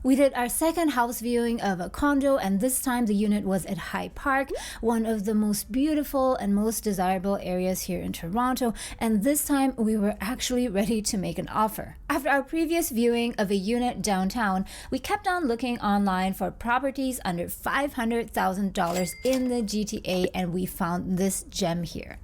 We did our second house viewing of a condo, and this time the unit was at Hyde Park, one of the most beautiful and most desirable areas here in Toronto, and this time we were actually ready to make an offer. After our previous viewing of a unit downtown, we kept on looking online for properties under $500,000 in the GTA, and we found this gem here.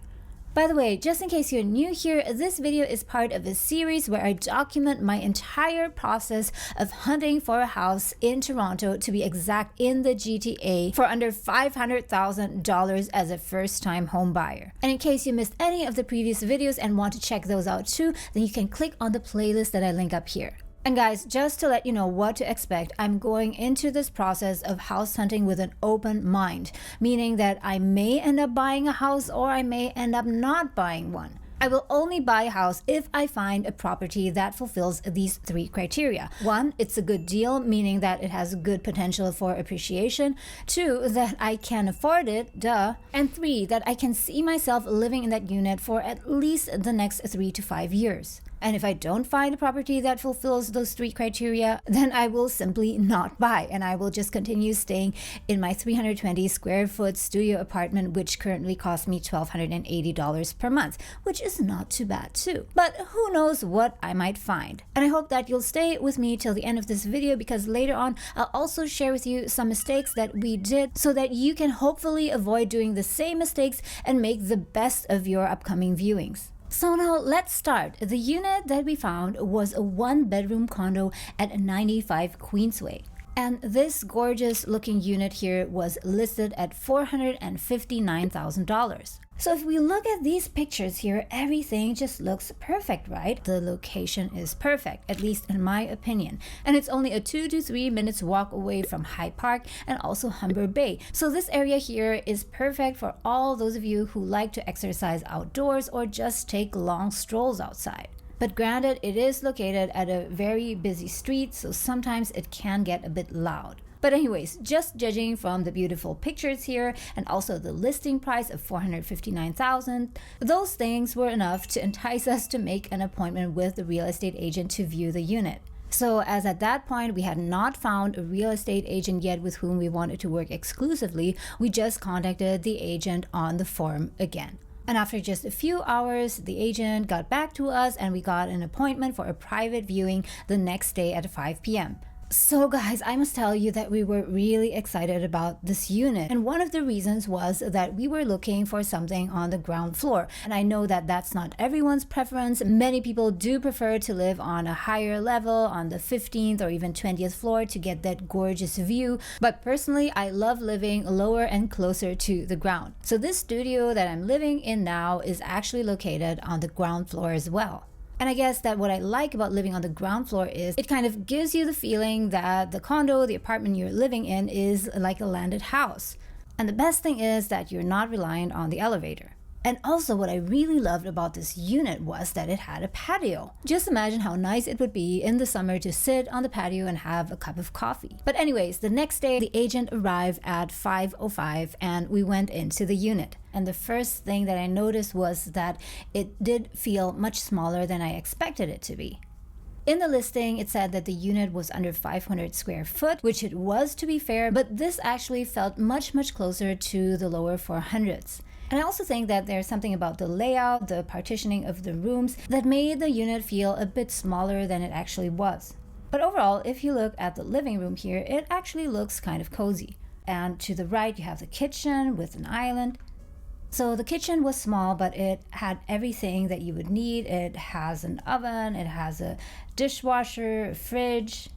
By the way, just in case you're new here, this video is part of a series where I document my entire process of hunting for a house in Toronto, to be exact in the GTA, for under $500,000 as a first-time home buyer. And in case you missed any of the previous videos and want to check those out too, then you can click on the playlist that I link up here. And guys, just to let you know what to expect, I'm going into this process of house hunting with an open mind, meaning that I may end up buying a house or I may end up not buying one. I will only buy a house if I find a property that fulfills these three criteria. 1, it's a good deal, meaning that it has good potential for appreciation. 2, that I can afford it, duh. And 3, that I can see myself living in that unit for at least the next 3 to 5 years. And if I don't find a property that fulfills those three criteria, then I will simply not buy, and I will just continue staying in my 320 square foot studio apartment, which currently costs me $1,280 per month, which is not too bad too. But who knows what I might find. And I hope that you'll stay with me till the end of this video, because later on I'll also share with you some mistakes that we did so that you can hopefully avoid doing the same mistakes and make the best of your upcoming viewings. So now let's start. The unit that we found was a 1-bedroom condo at 95 Queensway. And this gorgeous looking unit here was listed at $459,000. So if we look at these pictures here, everything just looks perfect, right? The location is perfect, at least in my opinion. And it's only a 2 to 3 minutes walk away from Hyde Park and also Humber Bay. So this area here is perfect for all those of you who like to exercise outdoors or just take long strolls outside. But granted, it is located at a very busy street, so sometimes it can get a bit loud. But anyways, just judging from the beautiful pictures here and also the listing price of $459,000, those things were enough to entice us to make an appointment with the real estate agent to view the unit. So as at that point we had not found a real estate agent yet with whom we wanted to work exclusively, we just contacted the agent on the forum again. And after just a few hours, the agent got back to us and we got an appointment for a private viewing the next day at 5 p.m. So guys, I must tell you that we were really excited about this unit, and one of the reasons was that we were looking for something on the ground floor. And I know that that's not everyone's preference. Many people do prefer to live on a higher level, on the 15th or even 20th floor, to get that gorgeous view. But personally, I love living lower and closer to the ground. So this studio that I'm living in now is actually located on the ground floor as well. And I guess that what I like about living on the ground floor is it kind of gives you the feeling that the condo, the apartment you're living in, is like a landed house. And the best thing is that you're not reliant on the elevator. And also what I really loved about this unit was that it had a patio. Just imagine how nice it would be in the summer to sit on the patio and have a cup of coffee. But anyways, the next day the agent arrived at 5:05 and we went into the unit. And the first thing that I noticed was that it did feel much smaller than I expected it to be. In the listing, it said that the unit was under 500 square foot, which it was, to be fair, but this actually felt much closer to the lower 400s. And I also think that there's something about the layout, the partitioning of the rooms, that made the unit feel a bit smaller than it actually was. But overall, if you look at the living room here, it actually looks kind of cozy. And to the right, you have the kitchen with an island. So the kitchen was small, but it had everything that you would need. It has an oven, it has a dishwasher, a fridge.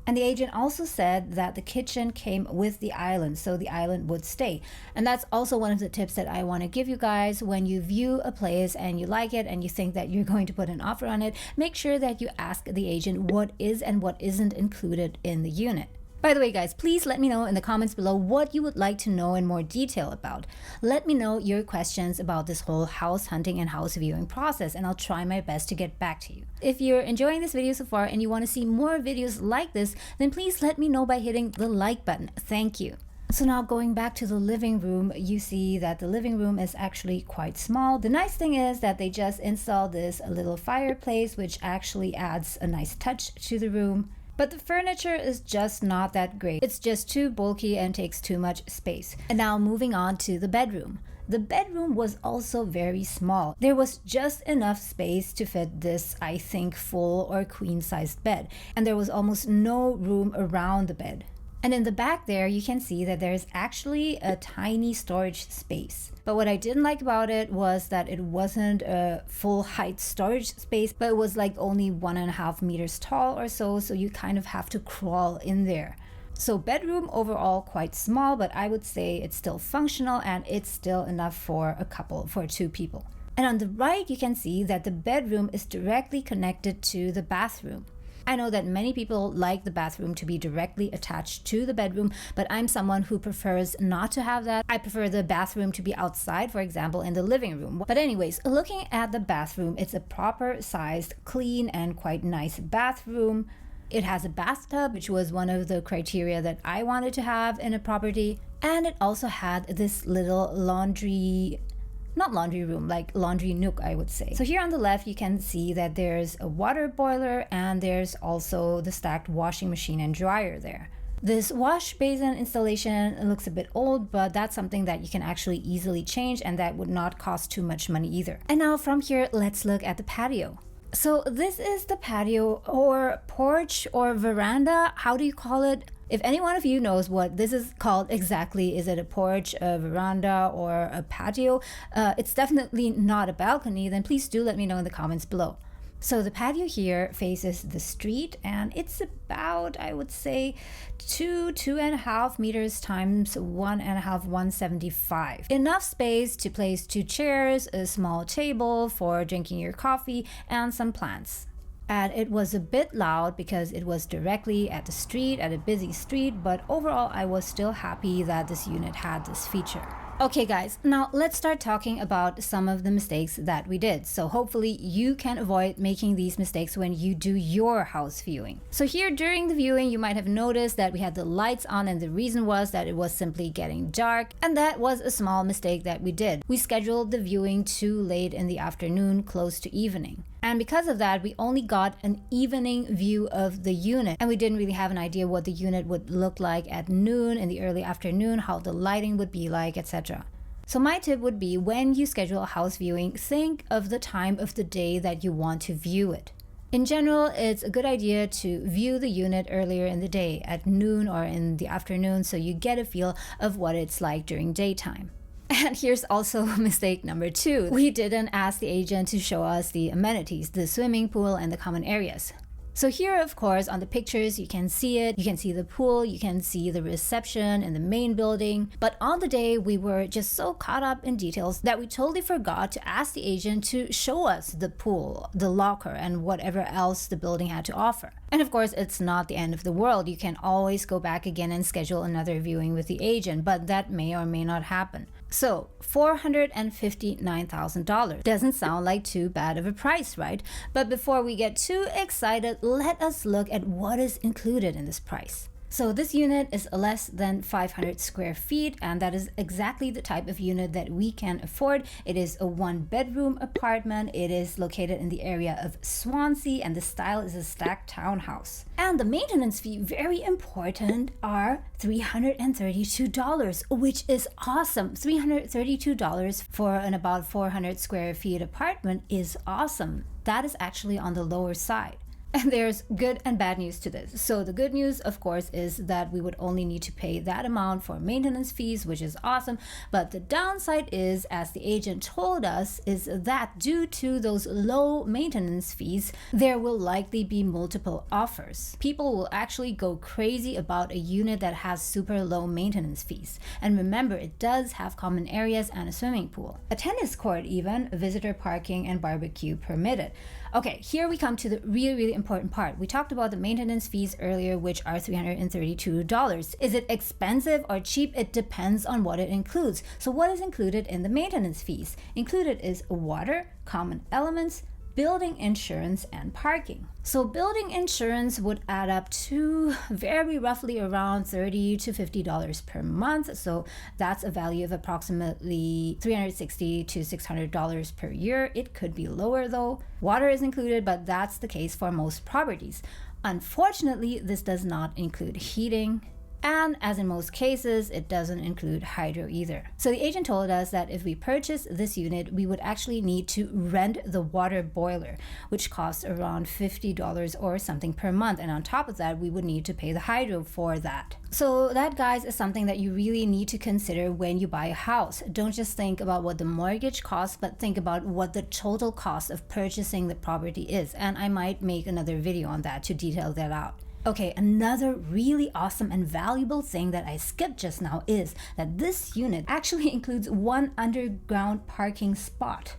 And the agent also said that the kitchen came with the island, so the island would stay. And that's also one of the tips that I want to give you guys. When you view a place and you like it and you think that you're going to put an offer on it, make sure that you ask the agent what is and what isn't included in the unit. By the way, guys, please let me know in the comments below what you would like to know in more detail about. Let me know your questions about this whole house hunting and house viewing process, and I'll try my best to get back to you. If you're enjoying this video so far and you want to see more videos like this, then please let me know by hitting the like button. Thank you. So now going back to the living room, you see that the living room is actually quite small. The nice thing is that they just installed this little fireplace, which actually adds a nice touch to the room. But the furniture is just not that great. It's just too bulky and takes too much space. And now moving on to the bedroom. The bedroom was also very small. There was just enough space to fit this, I think, full or queen-sized bed. And there was almost no room around the bed. And in the back there, you can see that there's actually a tiny storage space. But what I didn't like about it was that it wasn't a full height storage space, but it was like only 1.5 meters tall or so you kind of have to crawl in there. So bedroom overall quite small, but I would say it's still functional and it's still enough for for two people. And on the right, you can see that the bedroom is directly connected to the bathroom. I know that many people like the bathroom to be directly attached to the bedroom, but I'm someone who prefers not to have that. I prefer the bathroom to be outside, for example, in the living room. But anyways, looking at the bathroom, it's a proper sized, clean, and quite nice bathroom. It has a bathtub, which was one of the criteria that I wanted to have in a property. And it also had this little laundry nook, I would say. So here on the left, you can see that there's a water boiler and there's also the stacked washing machine and dryer there. This wash basin installation looks a bit old, but that's something that you can actually easily change and that would not cost too much money either. And now from here, let's look at the patio. So this is the patio or porch or veranda. How do you call it? If any one of you knows what this is called exactly, is it a porch, a veranda, or a patio? It's definitely not a balcony, then please do let me know in the comments below. So the patio here faces the street and it's about, I would say, 2.5 meters times 1.5, 175. Enough space to place 2 chairs, a small table for drinking your coffee, and some plants. And it was a bit loud because it was directly at the street, at a busy street, but overall I was still happy that this unit had this feature. Okay guys, now let's start talking about some of the mistakes that we did. So hopefully you can avoid making these mistakes when you do your house viewing. So here during the viewing, you might have noticed that we had the lights on, and the reason was that it was simply getting dark, and that was a small mistake that we did. We scheduled the viewing too late in the afternoon, close to evening. And because of that, we only got an evening view of the unit, and we didn't really have an idea what the unit would look like at noon, in the early afternoon, how the lighting would be like, etc. So my tip would be, when you schedule a house viewing, think of the time of the day that you want to view it. In general, it's a good idea to view the unit earlier in the day, at noon or in the afternoon, so you get a feel of what it's like during daytime. And here's also mistake number 2. We didn't ask the agent to show us the amenities, the swimming pool and the common areas. So here, of course, on the pictures, you can see it. You can see the pool, you can see the reception in the main building. But on the day, we were just so caught up in details that we totally forgot to ask the agent to show us the pool, the locker, and whatever else the building had to offer. And of course, it's not the end of the world. You can always go back again and schedule another viewing with the agent, but that may or may not happen. So $459,000 doesn't sound like too bad of a price, right? But before we get too excited, let us look at what is included in this price. So this unit is less than 500 square feet, and that is exactly the type of unit that we can afford. It is a 1-bedroom apartment. It is located in the area of Swansea, and the style is a stacked townhouse. And the maintenance fee, very important, are $332, which is awesome. $332 for an about 400 square feet apartment is awesome. That is actually on the lower side. And there's good and bad news to this. So the good news, of course, is that we would only need to pay that amount for maintenance fees, which is awesome. But the downside is, as the agent told us, is that due to those low maintenance fees, there will likely be multiple offers. People will actually go crazy about a unit that has super low maintenance fees. And remember, it does have common areas and a swimming pool, a tennis court even, visitor parking, and barbecue permitted. Okay, here we come to the really important part. We talked about the maintenance fees earlier, which are $332. Is it expensive or cheap? It depends on what it includes. So what is included in the maintenance fees? Included is water, common elements, building insurance, and parking. So building insurance would add up to very roughly around $30 to $50 per month. So that's a value of approximately $360 to $600 per year. It could be lower though. Water is included, but that's the case for most properties. Unfortunately, this does not include heating. And as in most cases, it doesn't include hydro either. So the agent told us that if we purchase this unit, we would actually need to rent the water boiler, which costs around $50 or something per month. And on top of that, we would need to pay the hydro for that. So that, guys, is something that you really need to consider when you buy a house. Don't just think about what the mortgage costs, but think about what the total cost of purchasing the property is. And I might make another video on that to detail that out. Okay, another really awesome and valuable thing that I skipped just now is that this unit actually includes one underground parking spot.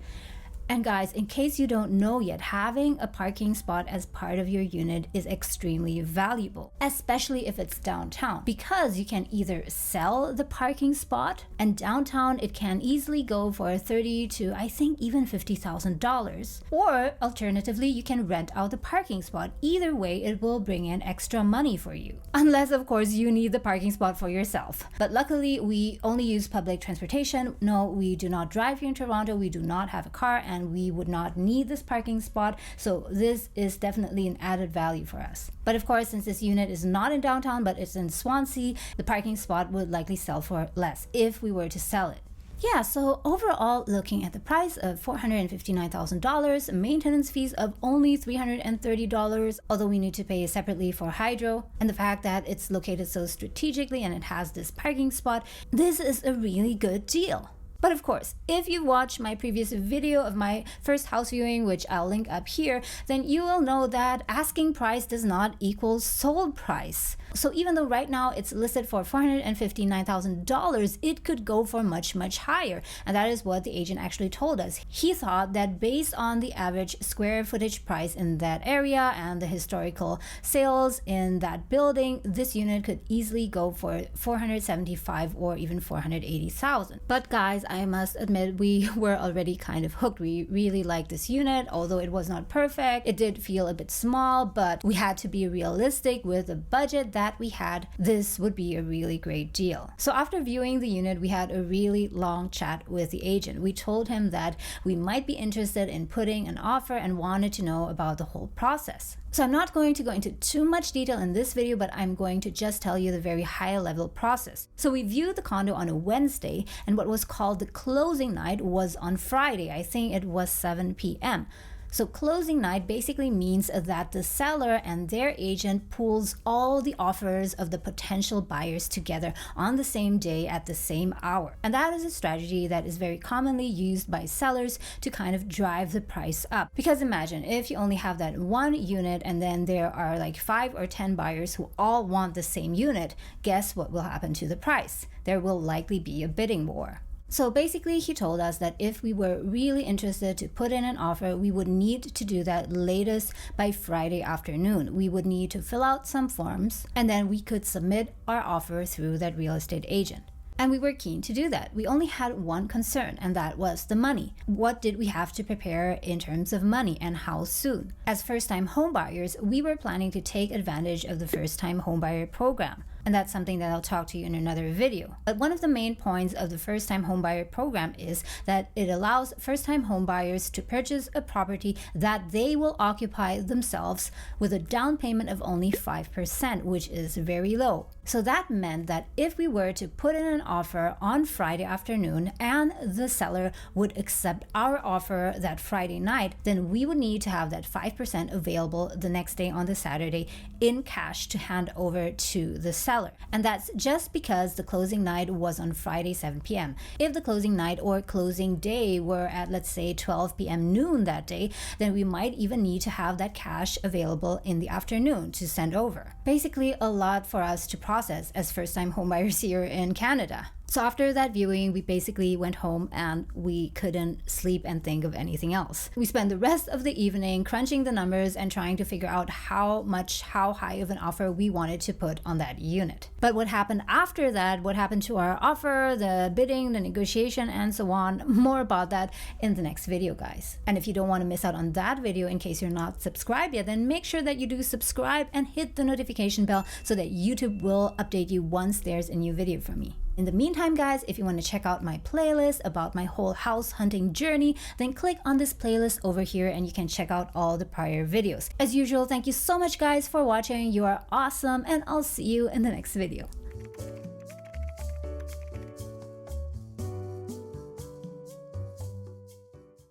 And guys, in case you don't know yet, having a parking spot as part of your unit is extremely valuable, especially if it's downtown, because you can either sell the parking spot, and downtown it can easily go for $30,000 to I think even $50,000, or alternatively you can rent out the parking spot. Either way, it will bring in extra money for you, unless of course you need the parking spot for yourself. But luckily we only use public transportation. No, we do not drive here in Toronto, we do not have a car, and we would not need this parking spot, so this is definitely an added value for us. But of course, since this unit is not in downtown but it's in Swansea, the parking spot would likely sell for less if we were to sell it. Yeah, so overall, looking at the price of $459,000, maintenance fees of only $330, although we need to pay separately for hydro, and the fact that it's located so strategically and it has this parking spot, this is a really good deal. But of course, if you watched my previous video of my first house viewing, which I'll link up here, then you will know that asking price does not equal sold price. So even though right now it's listed for $459,000, it could go for much higher. And that is what the agent actually told us. He thought that based on the average square footage price in that area and the historical sales in that building, this unit could easily go for $475,000 or even $480,000. But guys, I must admit, we were already kind of hooked. We really liked this unit, although it was not perfect. It did feel a bit small, but we had to be realistic with the budget that we had. This would be a really great deal. So after viewing the unit, we had a really long chat with the agent. We told him that we might be interested in putting an offer and wanted to know about the whole process. So I'm not going to go into too much detail in this video, but I'm going to just tell you the very high level process. So we viewed the condo on a Wednesday, and what was called the closing night was on Friday. I think it was 7 p.m. So closing night basically means that the seller and their agent pools all the offers of the potential buyers together on the same day at the same hour. And that is a strategy that is very commonly used by sellers to kind of drive the price up. Because imagine if you only have that one unit and then there are like 5 or 10 buyers who all want the same unit, guess what will happen to the price? There will likely be a bidding war. So basically, he told us that if we were really interested to put in an offer, we would need to do that latest by Friday afternoon. We would need to fill out some forms, and then we could submit our offer through that real estate agent. And we were keen to do that. We only had one concern, and that was the money. What did we have to prepare in terms of money, and how soon? As first-time homebuyers, we were planning to take advantage of the first-time homebuyer program. And that's something that I'll talk to you in another video. But one of the main points of the first-time homebuyer program is that it allows first-time homebuyers to purchase a property that they will occupy themselves with a down payment of only 5%, which is very low. So that meant that if we were to put in an offer on Friday afternoon and the seller would accept our offer that Friday night, then we would need to have that 5% available the next day on the Saturday in cash to hand over to the seller. And that's just because the closing night was on Friday 7 p.m. If the closing night or closing day were at, let's say, 12 p.m. noon that day, then we might even need to have that cash available in the afternoon to send over. Basically, a lot for us to process as first-time homebuyers here in Canada. So after that viewing, we basically went home and we couldn't sleep and think of anything else. We spent the rest of the evening crunching the numbers and trying to figure out how high of an offer we wanted to put on that unit. But what happened after that, what happened to our offer, the bidding, the negotiation, and so on, more about that in the next video, guys. And if you don't want to miss out on that video in case you're not subscribed yet, then make sure that you do subscribe and hit the notification bell so that YouTube will update you once there's a new video from me. In the meantime, guys, if you want to check out my playlist about my whole house hunting journey, then click on this playlist over here and you can check out all the prior videos. As usual, thank you so much guys for watching. You are awesome, and I'll see you in the next video.